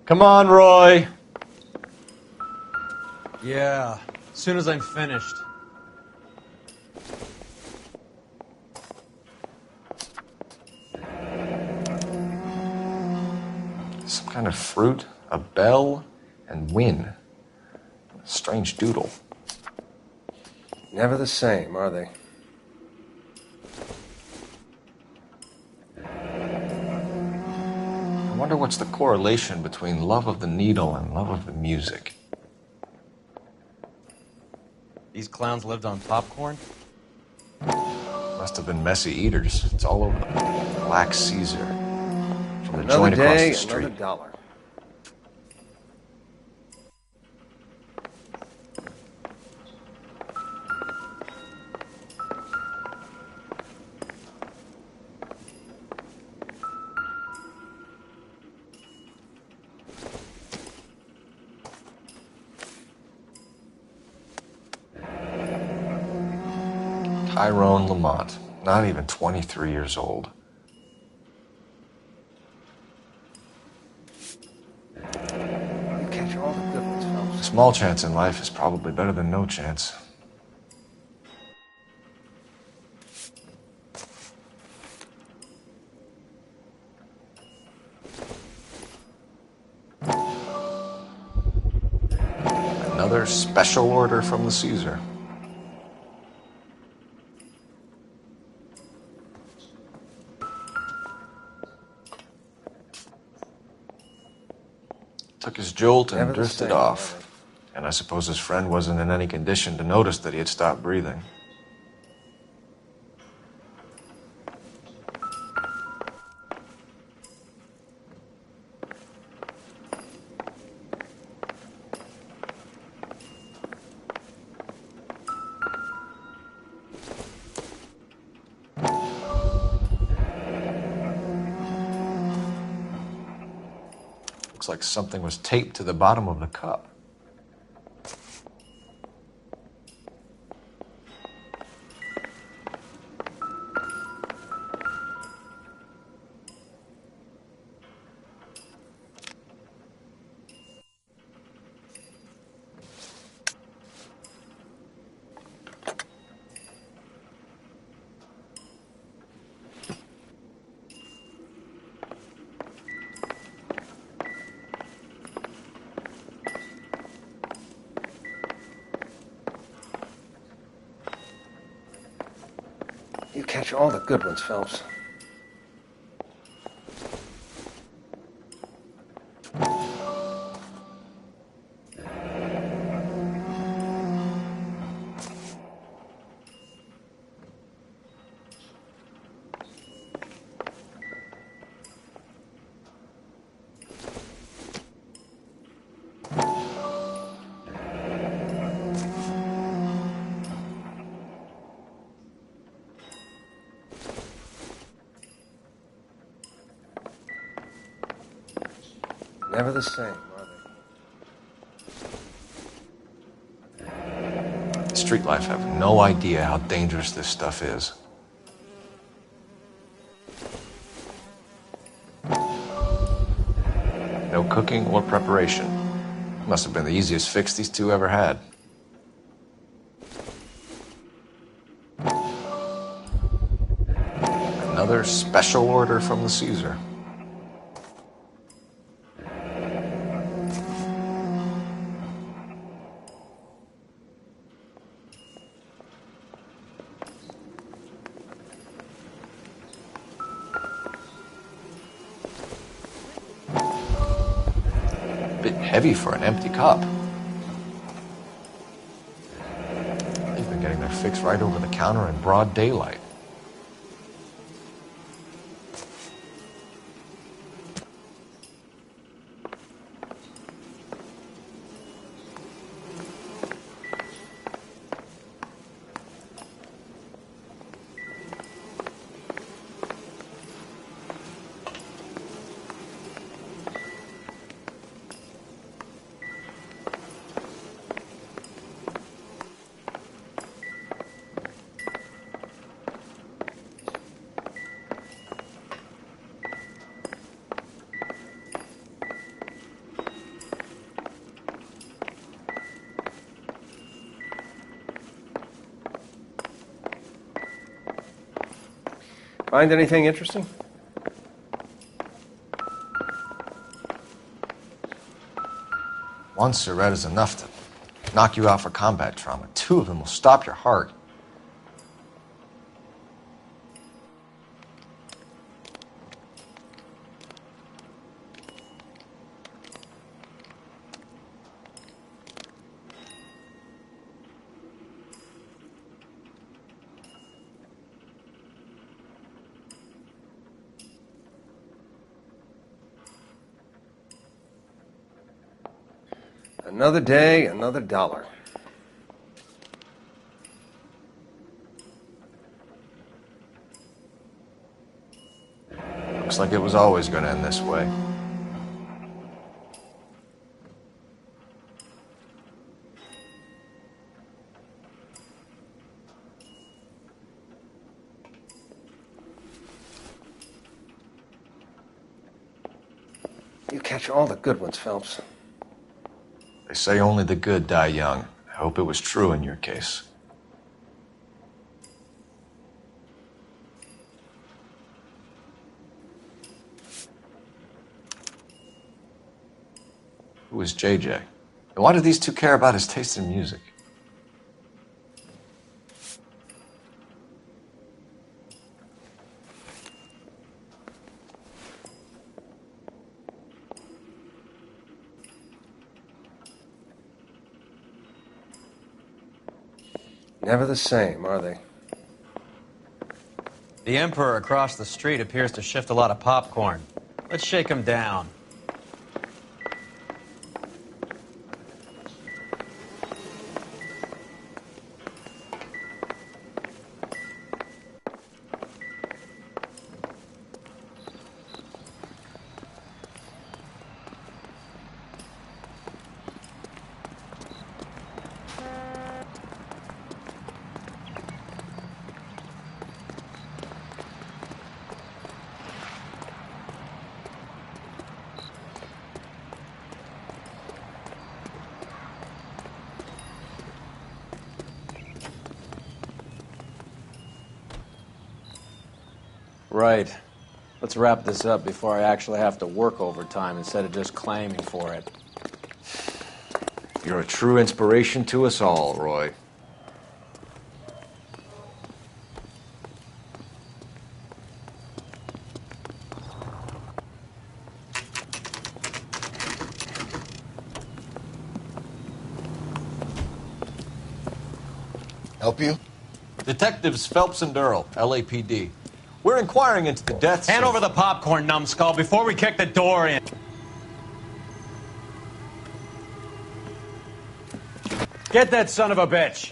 Come on, Roy. Yeah, as soon as I'm finished. Some kind of fruit, a bell, and win. Strange doodle. Never the same, are they? I wonder what's the correlation between love of the needle and love of the music. These clowns lived on popcorn? Must have been messy eaters. It's all over the Black Caesar. From the Another joint across day, the street. another dollar. Tyrone Lamont, not even 23 years old. You catch all the good ones, fellas. A small chance in life is probably better than no chance. Another special order from the Caesar. Took his jolt and Never the drifted same, off. are they? And I suppose his friend wasn't in any condition to notice that he had stopped breathing. Looks like something was taped to the bottom of the cup. You catch all the good ones, Phelps. Never the same, are they? Street life have no idea how dangerous this stuff is. No cooking or preparation. Must have been the easiest fix these two ever had. Another special order from the Caesar. Bit heavy for an empty cup. They've been getting their fix right over the counter in broad daylight. Find anything interesting? One cigarette is enough to knock you out for combat trauma. 2 of them will stop your heart. Another day, another dollar. Looks like it was always going to end this way. You catch all the good ones, Phelps. They say only the good die young. I hope it was true in your case. Who is JJ? And why do these two care about his taste in music? Never the same, are they? The Emperor across the street appears to shift a lot of popcorn. Let's shake him down. Right. Let's wrap this up before I actually have to work overtime instead of just claiming for it. You're a true inspiration to us all, Roy. Help you? Detectives Phelps and Durrell, LAPD. We're inquiring into the deaths Hand of... over the popcorn, numbskull, before we kick the door in. Get that son of a bitch!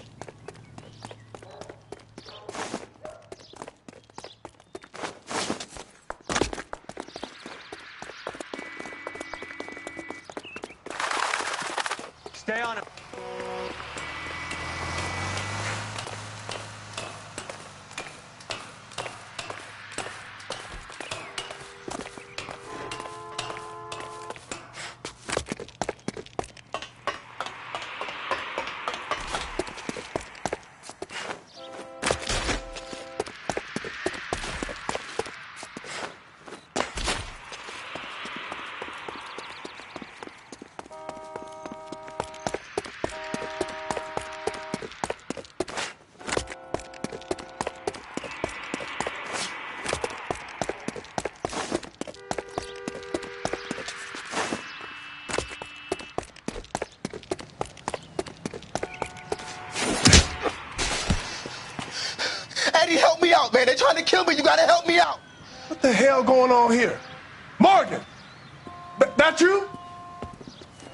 Stay on him. Eddie, help me out, man. They're trying to kill me. You gotta help me out. What the hell going on here? Morgan! That you?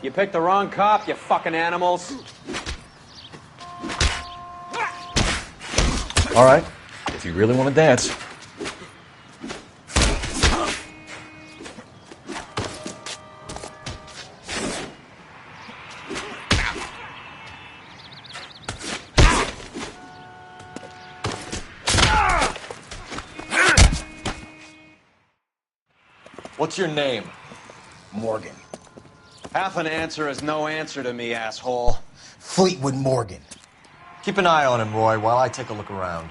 You picked the wrong cop, you fucking animals. All right, if you really want to dance. What's your name? Morgan. Half an answer is no answer to me, asshole. Fleetwood Morgan. Keep an eye on him, Roy, while I take a look around.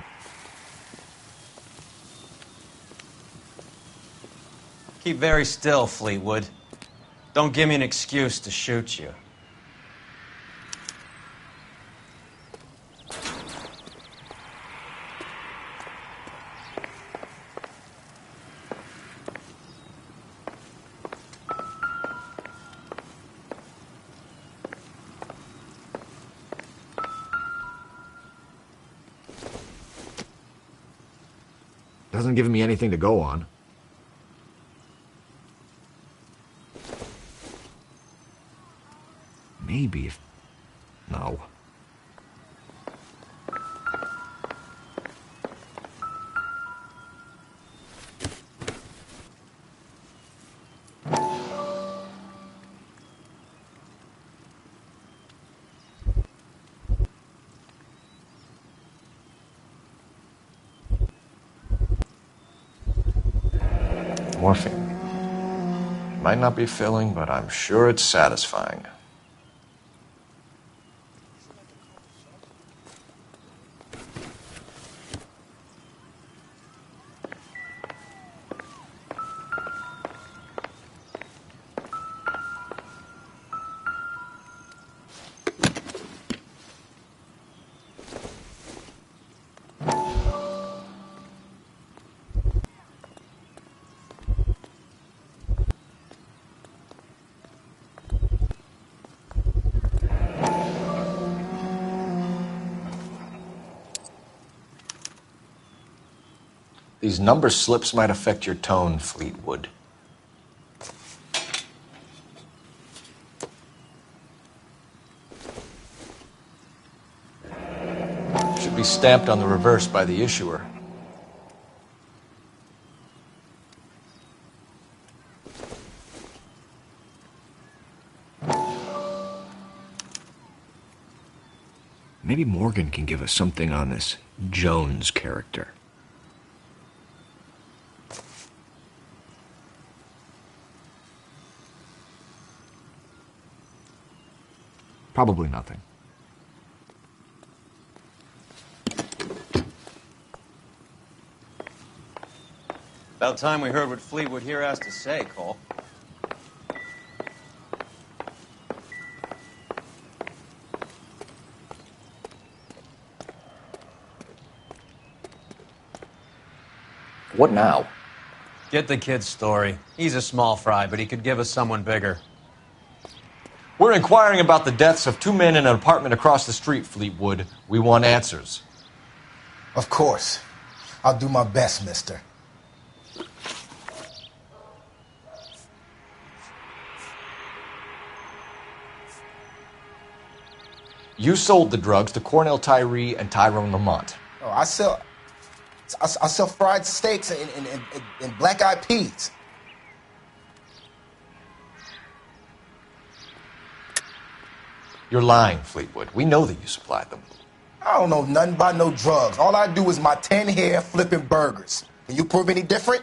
Keep very still, Fleetwood. Don't give me an excuse to shoot you. Doesn't give me anything to go on. Maybe if... No. Morphine. Might not be filling, but I'm sure it's satisfying. These number slips might affect your tone, Fleetwood. Should be stamped on the reverse by the issuer. Maybe Morgan can give us something on this Jones character. Probably nothing. About time we heard what Fleetwood here has to say, Cole. What now? Get the kid's story. He's a small fry, but he could give us someone bigger. We're inquiring about the deaths of two men in an apartment across the street, Fleetwood. We want answers. Of course. I'll do my best, mister. You sold the drugs to Cornell Tyree and Tyrone Lamont. Oh, I sell fried steaks and black-eyed peas. You're lying, Fleetwood. We know that you supplied them. I don't know nothing about no drugs. All I do is my 10 hair flipping burgers. Can you prove any different?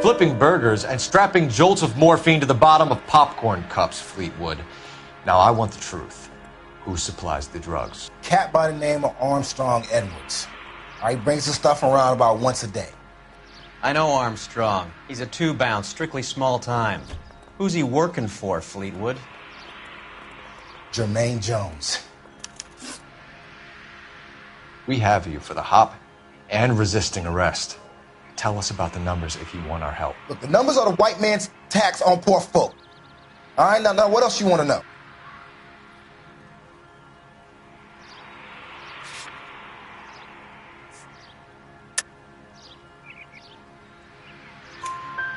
Flipping burgers and strapping jolts of morphine to the bottom of popcorn cups, Fleetwood. Now I want the truth. Who supplies the drugs? Cat by the name of Armstrong Edwards. He brings the stuff around about once a day. I know Armstrong. He's a two-bounce, strictly small time. Who's he working for, Fleetwood? Jermaine Jones. We have you for the hop and resisting arrest. Tell us about the numbers if you want our help. Look, the numbers are the white man's tax on poor folk. All right, now what else you want to know?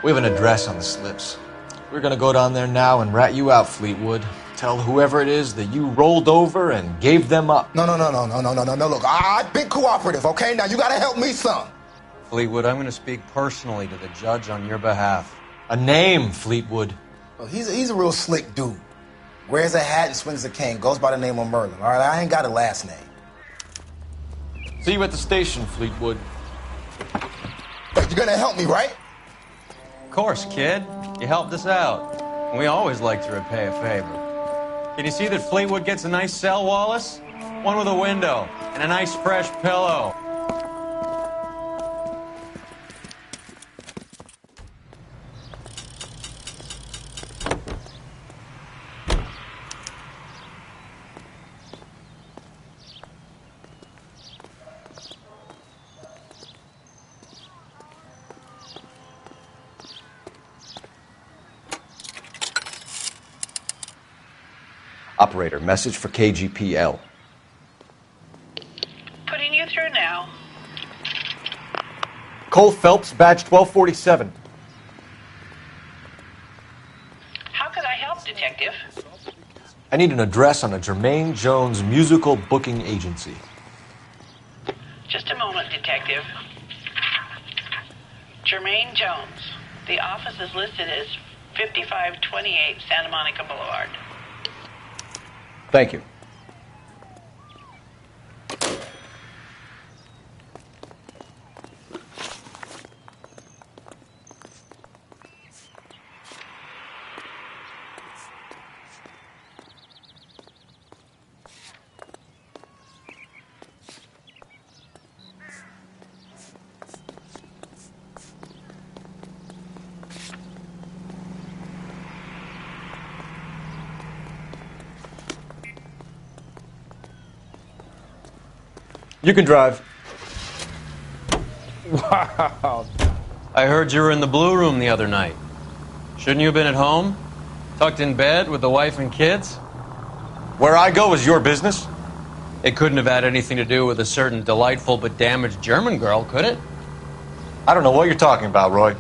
We have an address on the slips. We're gonna go down there now and rat you out, Fleetwood. Tell whoever it is that you rolled over and gave them up. No. Look, I've been cooperative, okay? Now you gotta help me some. Fleetwood, I'm going to speak personally to the judge on your behalf. A name, Fleetwood. Well, he's a real slick dude. Wears a hat and swings a cane. Goes by the name of Merlin. All right, I ain't got a last name. See you at the station, Fleetwood. You're gonna help me, right? Of course, kid. You helped us out. We always like to repay a favor. Can you see that Fleetwood gets a nice cell, Wallace? One with a window and a nice fresh pillow. Operator, message for KGPL. Putting you through now. Cole Phelps, badge 1247. How could I help, Detective? I need an address on a Jermaine Jones musical booking agency. Just a moment, Detective. Jermaine Jones. The office is listed as 5528 Santa Monica Boulevard. Thank you. You can drive. Wow. I heard you were in the Blue Room the other night. Shouldn't you have been at home? Tucked in bed with the wife and kids? Where I go is your business? It couldn't have had anything to do with a certain delightful but damaged German girl, could it? I don't know what you're talking about, Roy.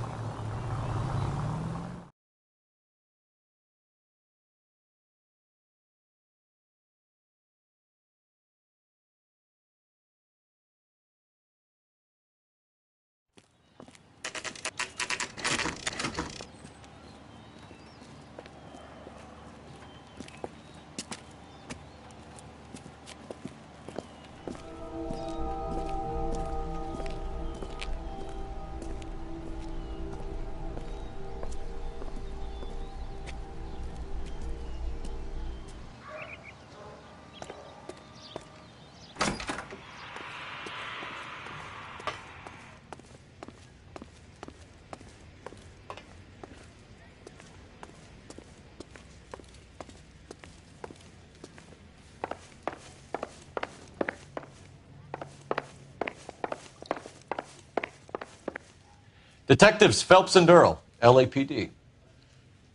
Detectives Phelps and Earl, LAPD.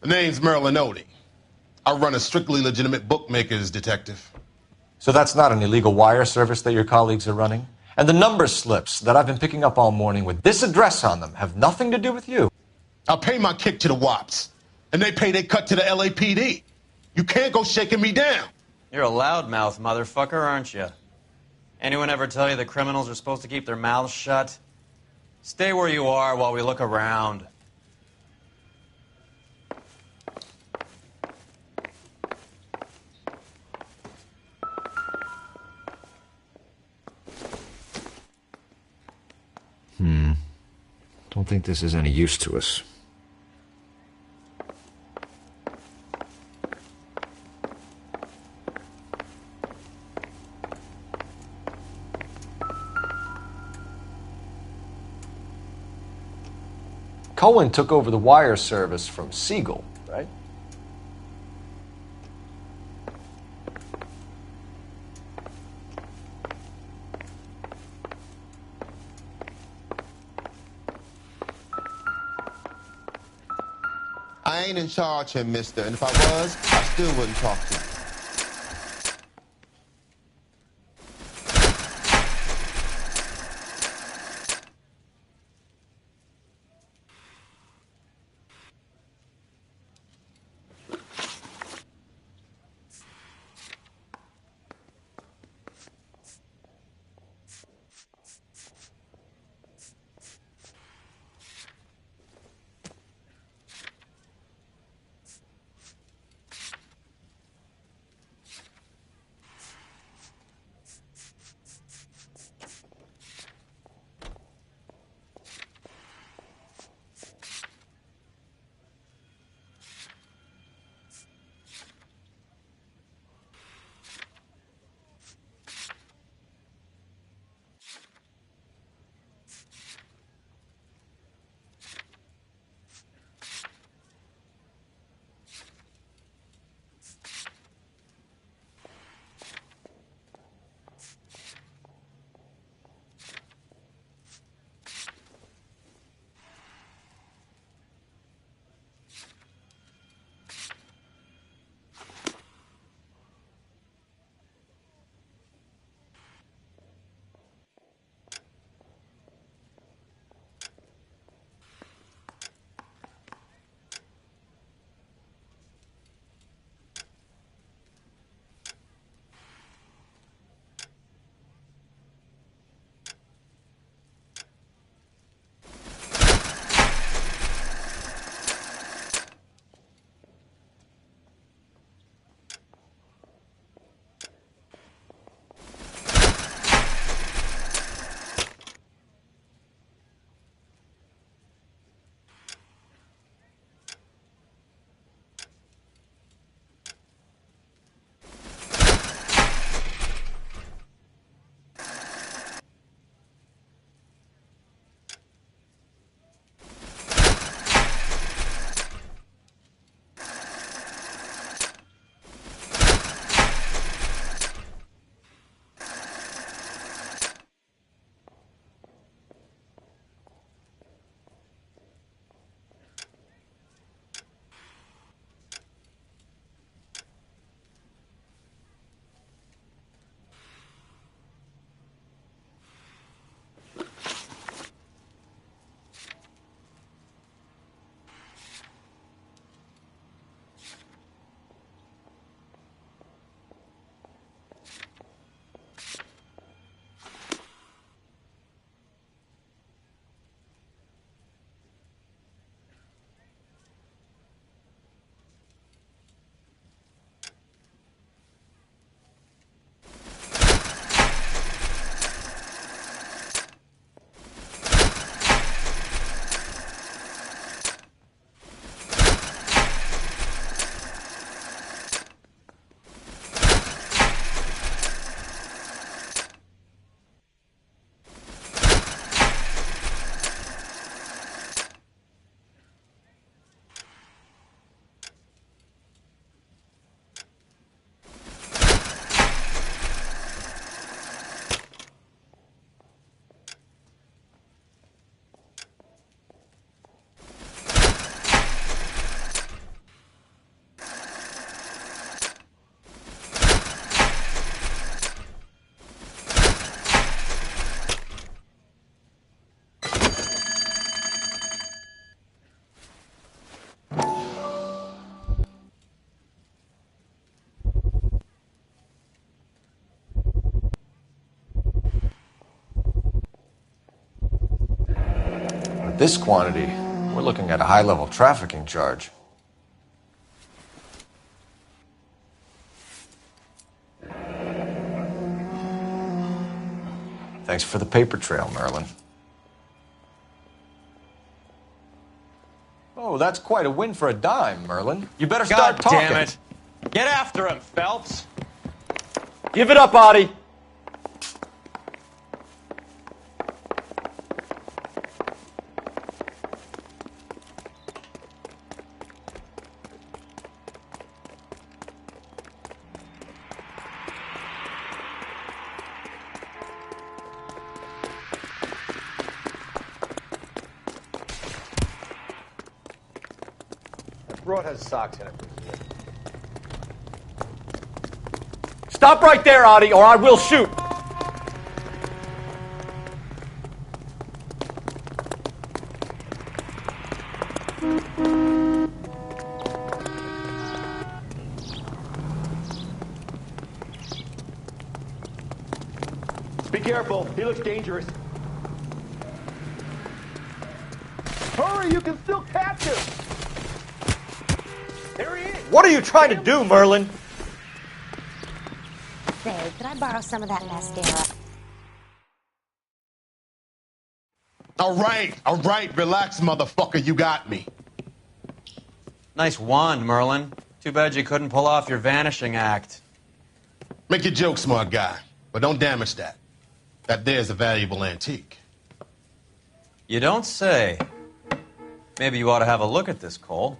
The name's Marilyn Odie. I run a strictly legitimate bookmakers detective. So that's not an illegal wire service that your colleagues are running? And the number slips that I've been picking up all morning with this address on them have nothing to do with you? I pay my kick to the WOPs, and they pay their cut to the LAPD. You can't go shaking me down. You're a loudmouth motherfucker, aren't you? Anyone ever tell you that criminals are supposed to keep their mouths shut? Stay where you are while we look around. Don't think this is any use to us. Cohen took over the wire service from Siegel, right? I ain't in charge here, mister, and if I was, I still wouldn't talk to you. With this quantity, we're looking at a high-level trafficking charge. Thanks for the paper trail, Merlin. Oh, that's quite a win for a dime, Merlin. You better start talking. God damn it. Get after him, Phelps. Give it up, Audie. Broad has socks in it. Stop right there, Audie, or I will shoot. Be careful. He looks dangerous. Hurry, you can still catch him. There he is. What are you trying to do, Merlin? Say, could I borrow some of that mascara? All right, relax, motherfucker, you got me. Nice wand, Merlin. Too bad you couldn't pull off your vanishing act. Make your joke, smart guy, but don't damage that. That there's a valuable antique. You don't say. Maybe you ought to have a look at this, Cole.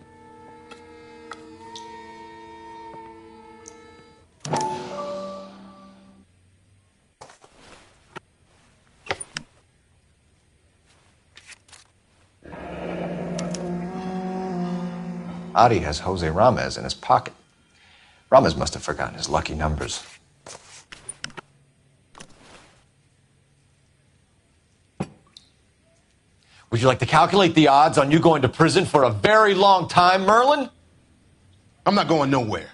Audie has Jose Ramez in his pocket. Ramez must have forgotten his lucky numbers. Would you like to calculate the odds on you going to prison for a very long time, Merlin? I'm not going nowhere.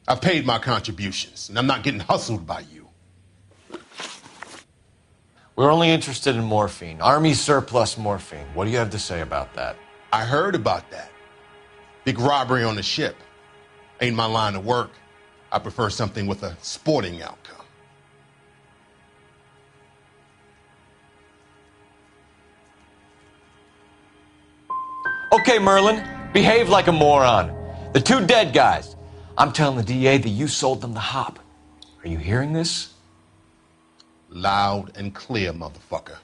I've paid my contributions, and I'm not getting hustled by you. We're only interested in morphine. Army surplus morphine. What do you have to say about that? I heard about that. Big robbery on the ship. Ain't my line of work. I prefer something with a sporting outcome. Okay, Merlin, behave like a moron. The two dead guys. I'm telling the DA that you sold them the hop. Are you hearing this? Loud and clear, motherfucker.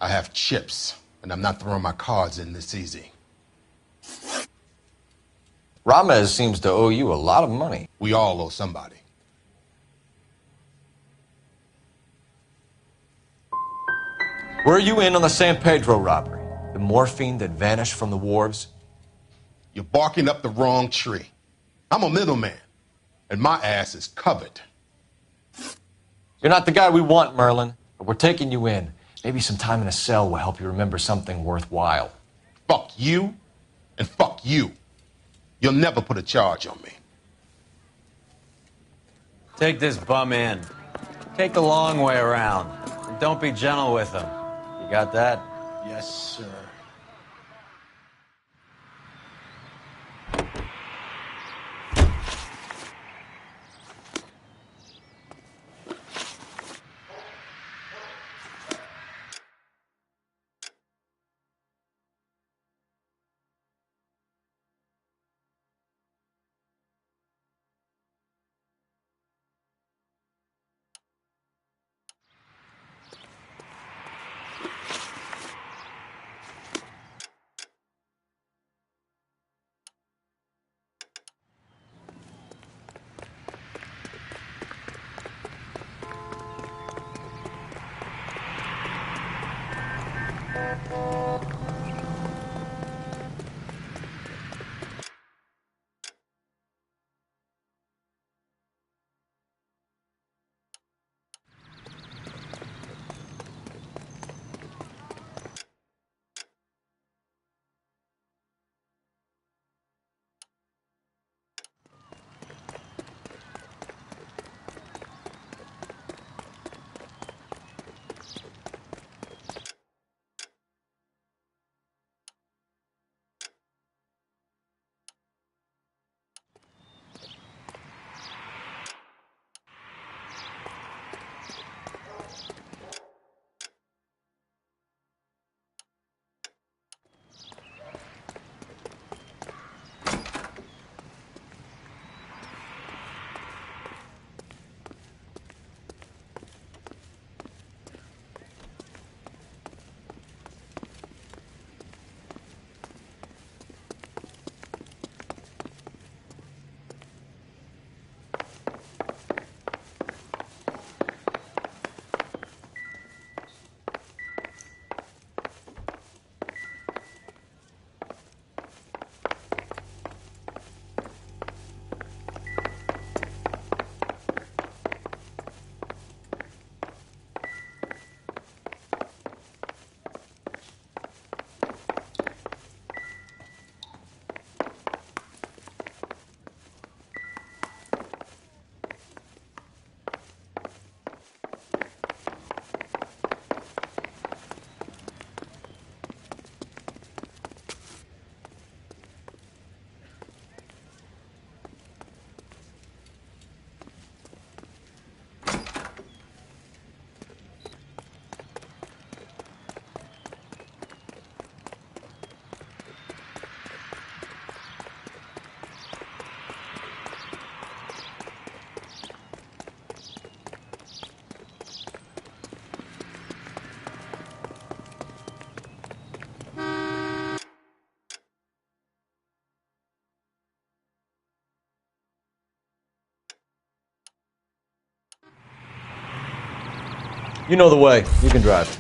I have chips, and I'm not throwing my cards in this easy. Ramez seems to owe you a lot of money. We all owe somebody. Were you in on the San Pedro robbery? The morphine that vanished from the wharves? You're barking up the wrong tree. I'm a middleman, and my ass is covered. You're not the guy we want, Merlin, but we're taking you in. Maybe some time in a cell will help you remember something worthwhile. Fuck you, and fuck you. You'll never put a charge on me. Take this bum in. Take the long way around. And don't be gentle with him. You got that? Yes, sir. You know the way. You can drive.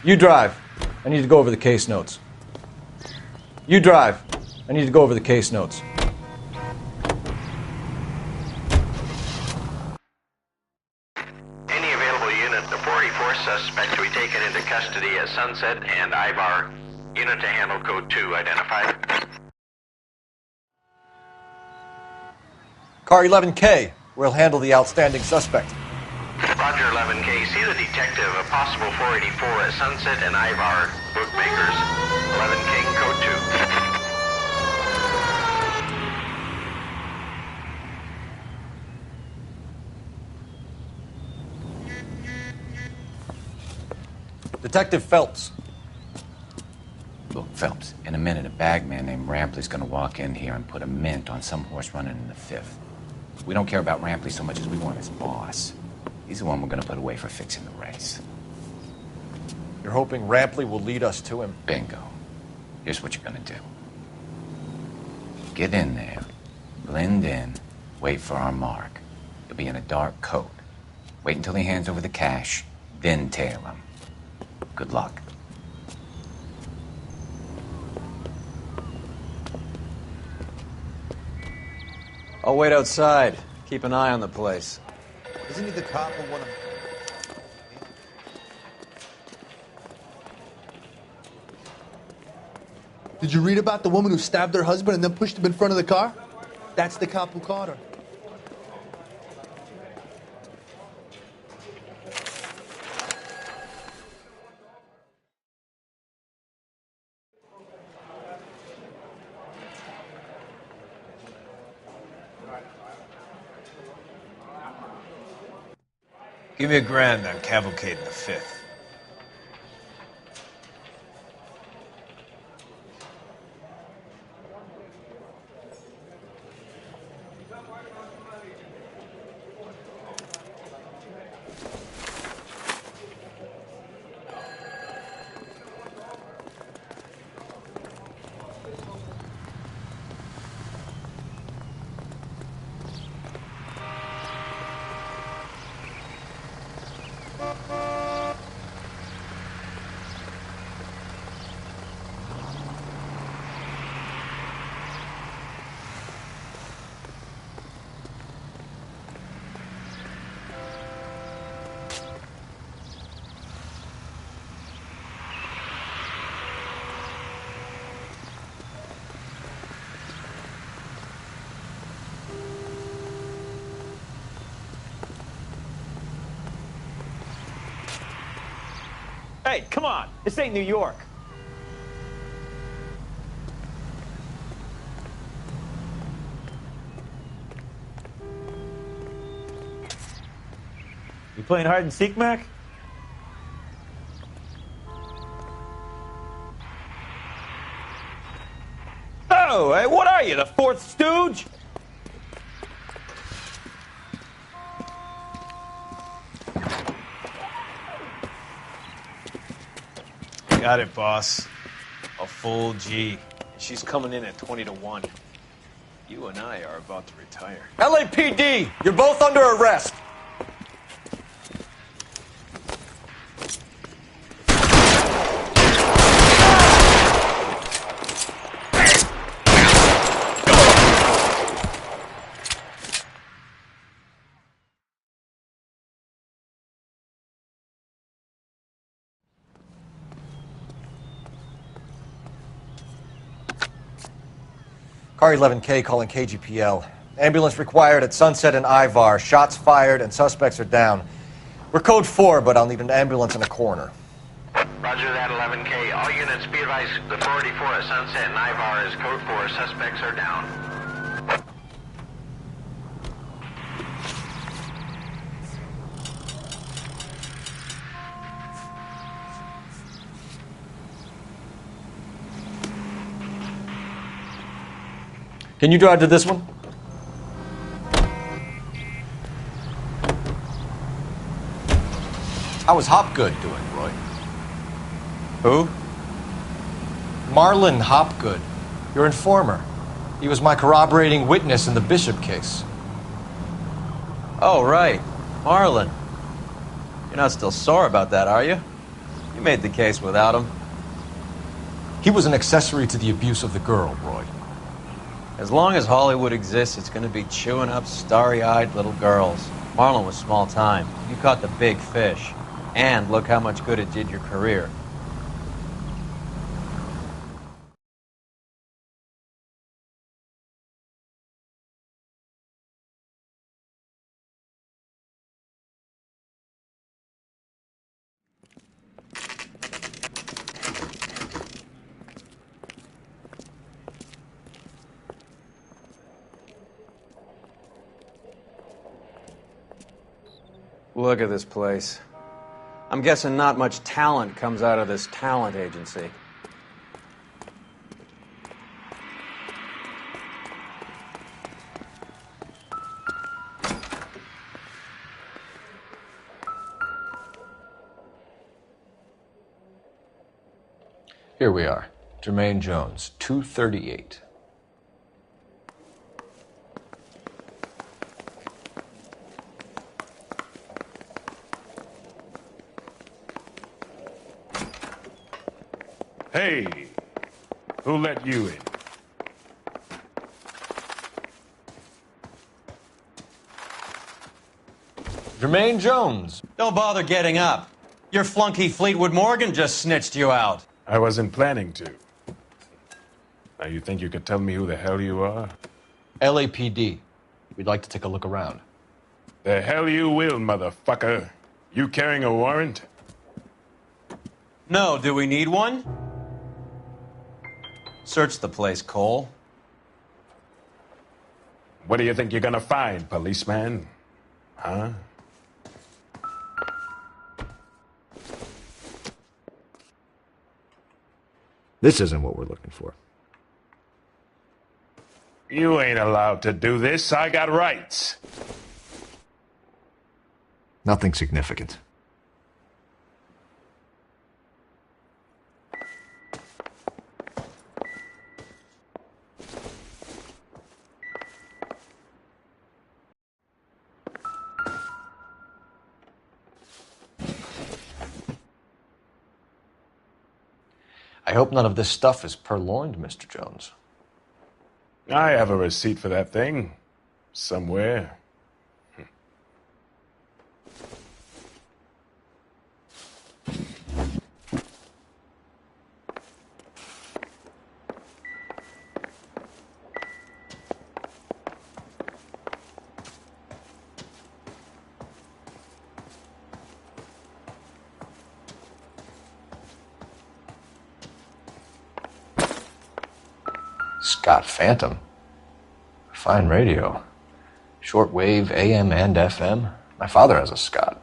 You drive. I need to go over the case notes. You drive. I need to go over the case notes. Any available unit, the 44 suspect to be taken into custody at Sunset and Ivar. Unit to handle code 2 identified. Car 11K. We'll handle the outstanding suspect. Roger 11K. See the detective, a possible 484 at Sunset and Ivar. Bookmakers. 11 King, code 2. Detective Phelps. Look, Phelps, in a minute, a bagman named Rampley's gonna walk in here and put a mint on some horse running in the 5th. We don't care about Rampley so much as we want his boss. He's the one we're gonna put away for fixing the race. You're hoping Rampley will lead us to him? Bingo. Here's what you're gonna do. Get in there, blend in, wait for our mark. You'll be in a dark coat. Wait until he hands over the cash, then tail him. Good luck. I'll wait outside. Keep an eye on the place. Isn't he the cop who wanna... Did you read about the woman who stabbed her husband and then pushed him in front of the car? That's the cop who caught her. Give me $1,000 on Cavalcade in the 5th. Hey, come on. This ain't New York. You playing hide and seek, Mac? Oh, hey, what are you, the fourth stooge? Got it, boss. A full G. And she's coming in at 20 to 1. You and I are about to retire. LAPD, you're both under arrest. Car 11K calling KGPL. Ambulance required at Sunset and Ivar. Shots fired and suspects are down. We're code 4, but I'll need an ambulance in a corner. Roger that, 11K. All units be advised, the 484 at Sunset and Ivar is code 4. Suspects are down. Can you drive to this one? How was Hopgood doing, Roy? Who? Marlon Hopgood, your informer. He was my corroborating witness in the Bishop case. Oh, right. Marlon. You're not still sore about that, are you? You made the case without him. He was an accessory to the abuse of the girl, Roy. As long as Hollywood exists, it's going to be chewing up starry-eyed little girls. Marlon was small time. You caught the big fish. And look how much good it did your career. Look at this place. I'm guessing not much talent comes out of this talent agency. Here we are. Jermaine Jones, 238. Hey, who let you in? Jermaine Jones. Don't bother getting up. Your flunky Fleetwood Morgan just snitched you out. I wasn't planning to. Now you think you could tell me who the hell you are? LAPD. We'd like to take a look around. The hell you will, motherfucker. You carrying a warrant? No, do we need one? Search the place, Cole. What do you think you're gonna find, policeman? Huh? This isn't what we're looking for. You ain't allowed to do this. I got rights. Nothing significant. I hope none of this stuff is purloined, Mr. Jones. I have a receipt for that thing. Somewhere. Scott Phantom. Fine radio. Shortwave, AM and FM. My father has a Scott.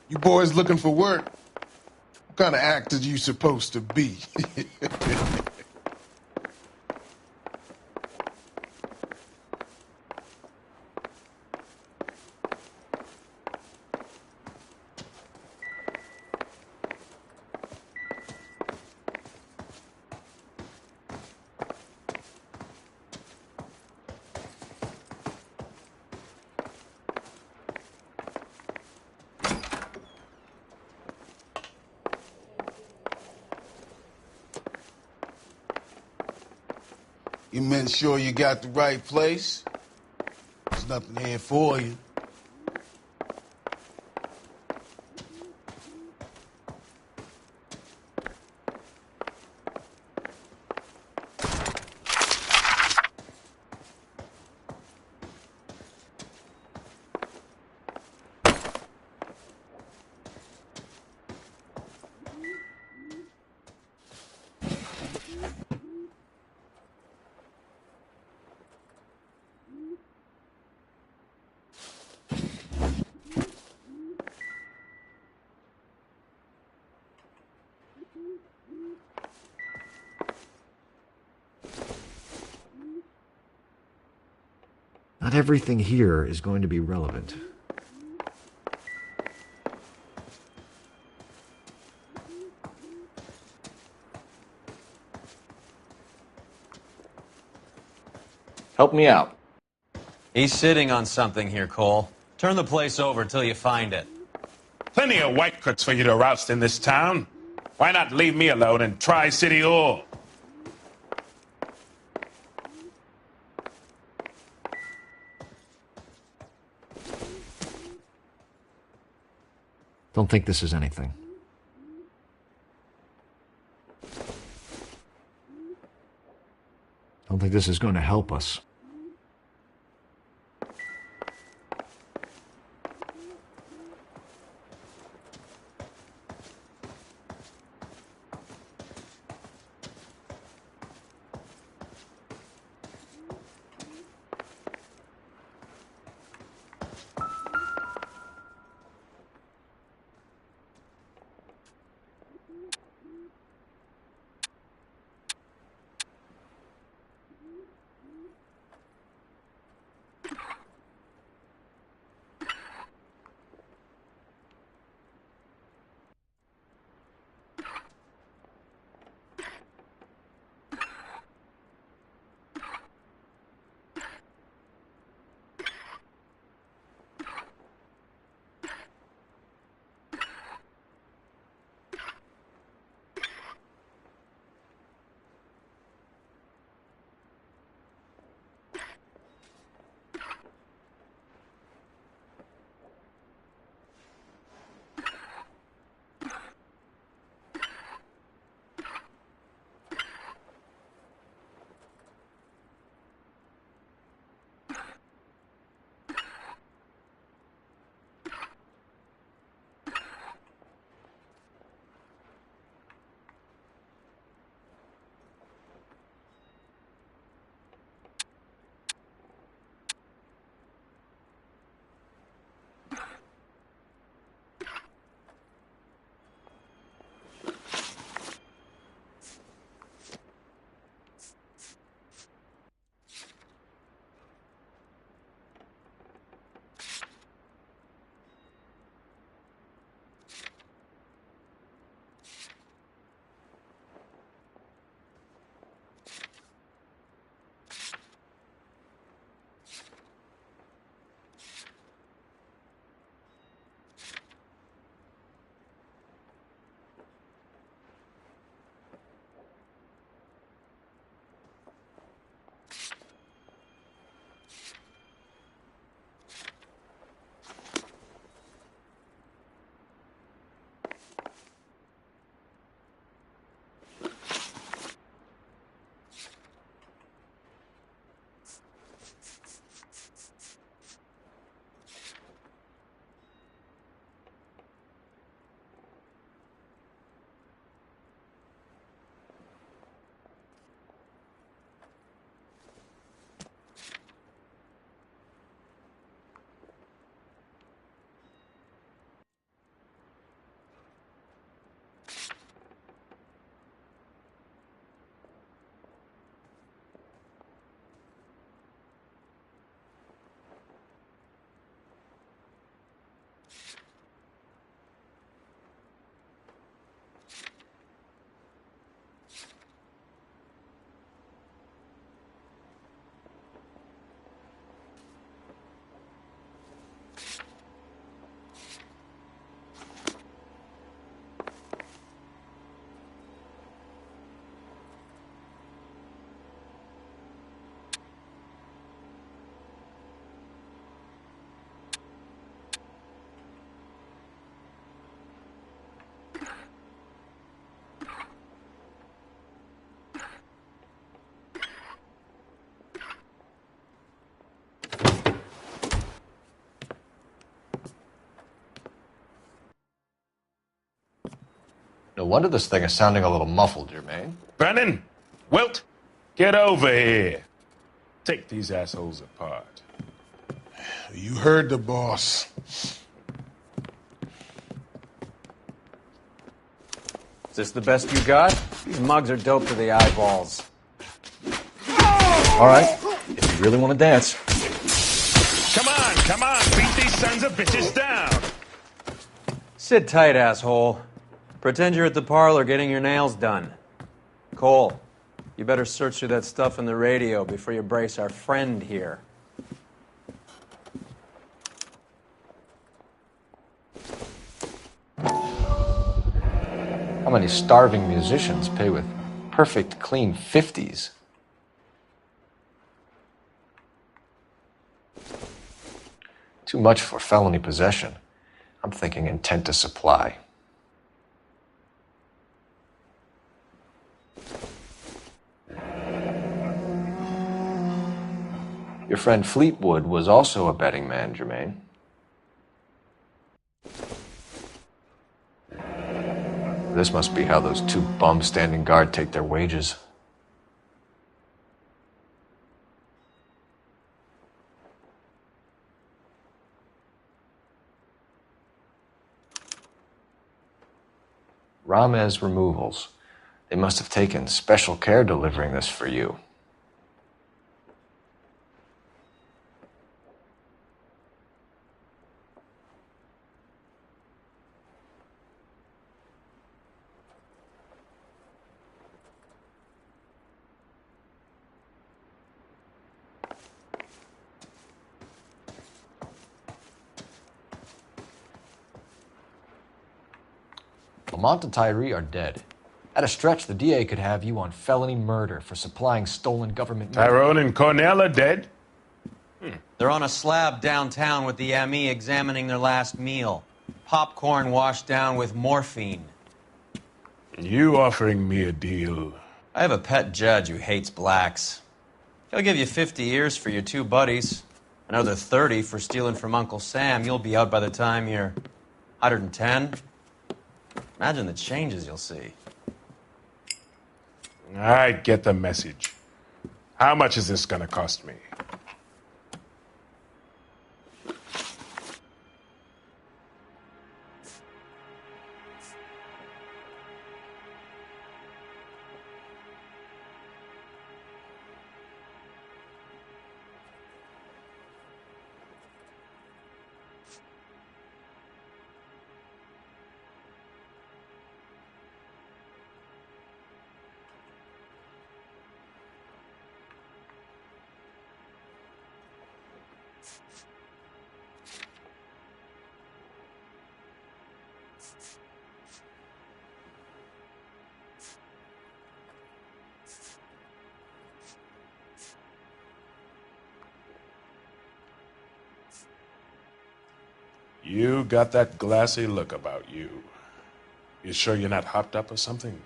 You boys looking for work? What kind of actor you supposed to be? You men sure you got the right place? There's nothing here for you. Not everything here is going to be relevant. Help me out. He's sitting on something here, Cole. Turn the place over till you find it. Plenty of white crooks for you to roust in this town. Why not leave me alone and try City Hall? Don't think this is anything. Don't think this is going to help us. No wonder this thing is sounding a little muffled, Jermaine. Brennan, Wilt, get over here. Take these assholes apart. You heard the boss. Is this the best you got? These mugs are dope to the eyeballs. All right, if you really want to dance. Come on, beat these sons of bitches down. Sit tight, asshole. Pretend you're at the parlor getting your nails done. Cole, you better search through that stuff in the radio before you brace our friend here. How many starving musicians pay with perfect, clean 50s? Too much for felony possession. I'm thinking intent to supply. Your friend Fleetwood was also a betting man, Jermaine. This must be how those two bums standing guard take their wages. Ramez Removals. They must have taken special care delivering this for you. Lamont and Tyree are dead. At a stretch, the DA could have you on felony murder for supplying stolen government money. Tyrone and Cornell are dead? They're on a slab downtown with the ME examining their last meal. Popcorn washed down with morphine. You offering me a deal? I have a pet judge who hates blacks. He'll give you 50 years for your two buddies. Another 30 for stealing from Uncle Sam. You'll be out by the time you're 110. Imagine the changes you'll see. I get the message. How much is this gonna cost me? You got that glassy look about you. You sure you're not hopped up or something?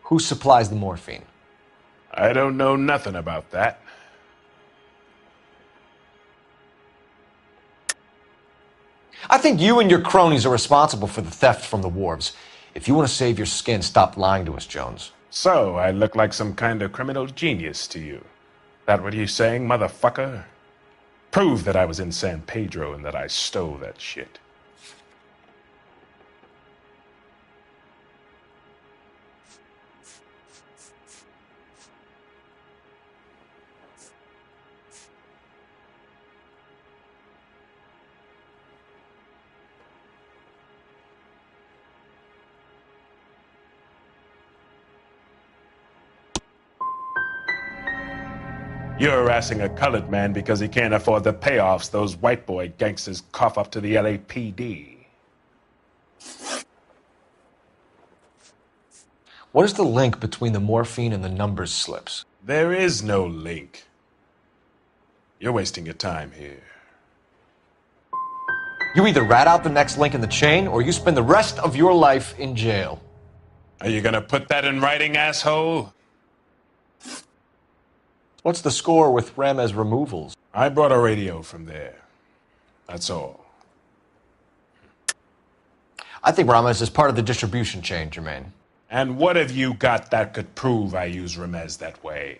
Who supplies the morphine? I don't know nothing about that. I think you and your cronies are responsible for the theft from the wharves. If you want to save your skin, stop lying to us, Jones. So, I look like some kind of criminal genius to you. That what you saying, motherfucker? Prove that I was in San Pedro and that I stole that shit. You're harassing a colored man because he can't afford the payoffs those white boy gangsters cough up to the LAPD. What is the link between the morphine and the numbers slips? There is no link. You're wasting your time here. You either rat out the next link in the chain, or you spend the rest of your life in jail. Are you gonna put that in writing, asshole? What's the score with Ramez removals? I brought a radio from there. That's all. I think Ramez is part of the distribution chain, Jermaine. And what have you got that could prove I use Ramez that way?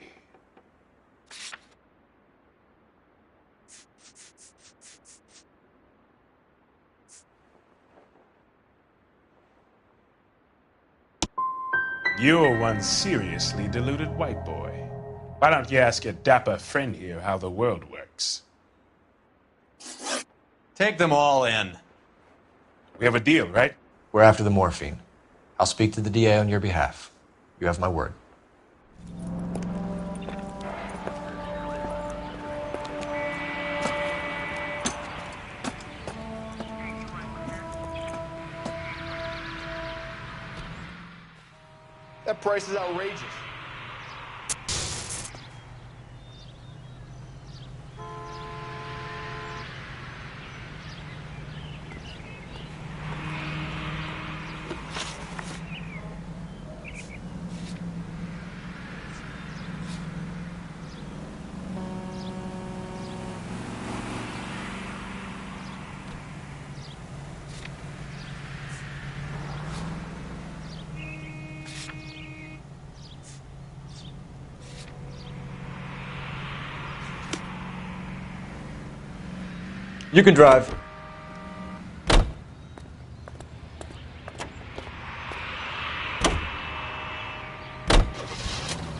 You're one seriously deluded white boy. Why don't you ask your dapper friend here how the world works? Take them all in. We have a deal, right? We're after the morphine. I'll speak to the DA on your behalf. You have my word. That price is outrageous. You can drive.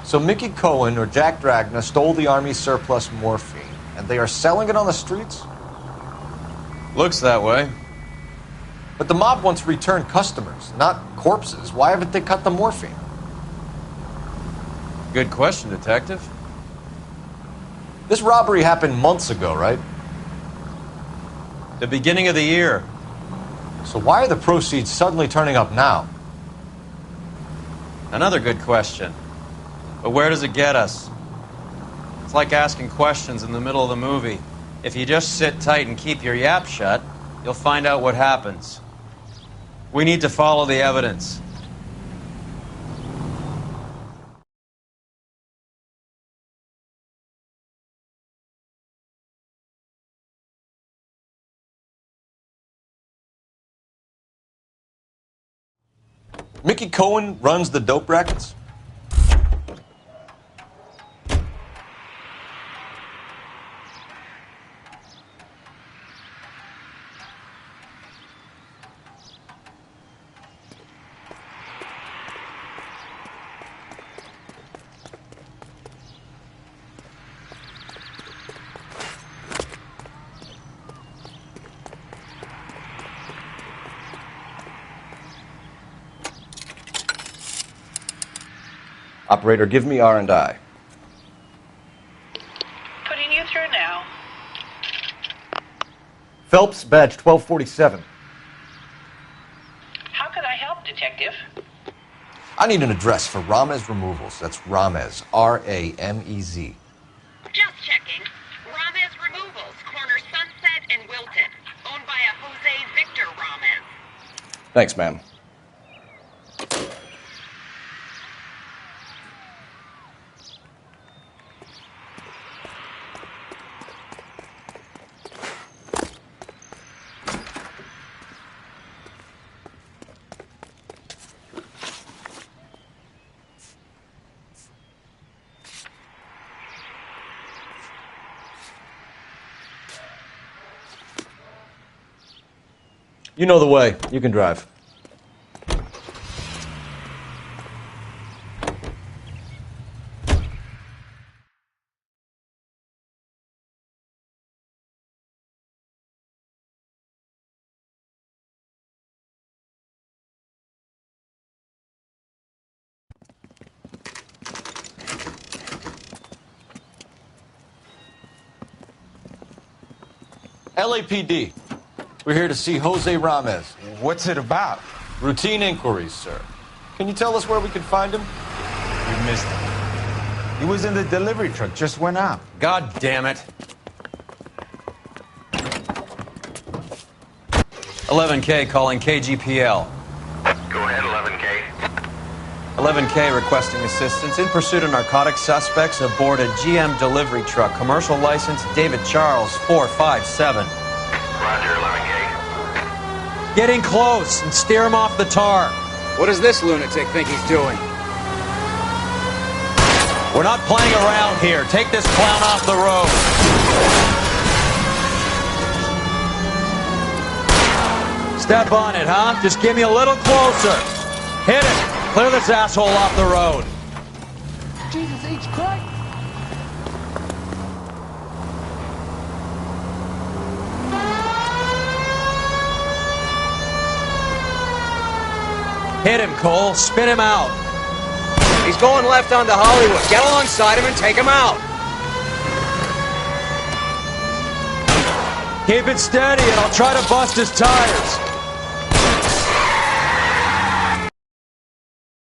So Mickey Cohen or Jack Dragna stole the Army's surplus morphine, and they are selling it on the streets? Looks that way. But the mob wants return customers, not corpses. Why haven't they cut the morphine? Good question, Detective. This robbery happened months ago, right? The beginning of the year. So why are the proceeds suddenly turning up now? Another good question. But where does it get us? It's like asking questions in the middle of the movie. If you just sit tight and keep your yap shut, you'll find out what happens. We need to follow the evidence. Mickey Cohen runs the dope rackets? Operator, give me R&I. Putting you through now. Phelps, badge 1247. How could I help, Detective? I need an address for Ramez Removals. That's Ramez, R-A-M-E-Z. Just checking. Ramez Removals, corner Sunset and Wilton. Owned by a Jose Victor Ramez. Thanks, ma'am. You know the way. You can drive. LAPD. We're here to see Jose Ramez. What's it about? Routine inquiries, sir. Can you tell us where we can find him? You missed him. He was in the delivery truck, just went out. God damn it. 11K calling KGPL. Go ahead, 11K. 11K requesting assistance in pursuit of narcotic suspects aboard a GM delivery truck. Commercial license David Charles 457. Roger, 11K. Getting close and steer him off the tar. What does this lunatic think he's doing? We're not playing around here. Take this clown off the road. Step on it, huh? Just get me a little closer. Hit it. Clear this asshole off the road. Jesus H. Christ! Hit him, Cole. Spin him out. He's going left onto Hollywood. Get alongside him and take him out. Keep it steady and I'll try to bust his tires.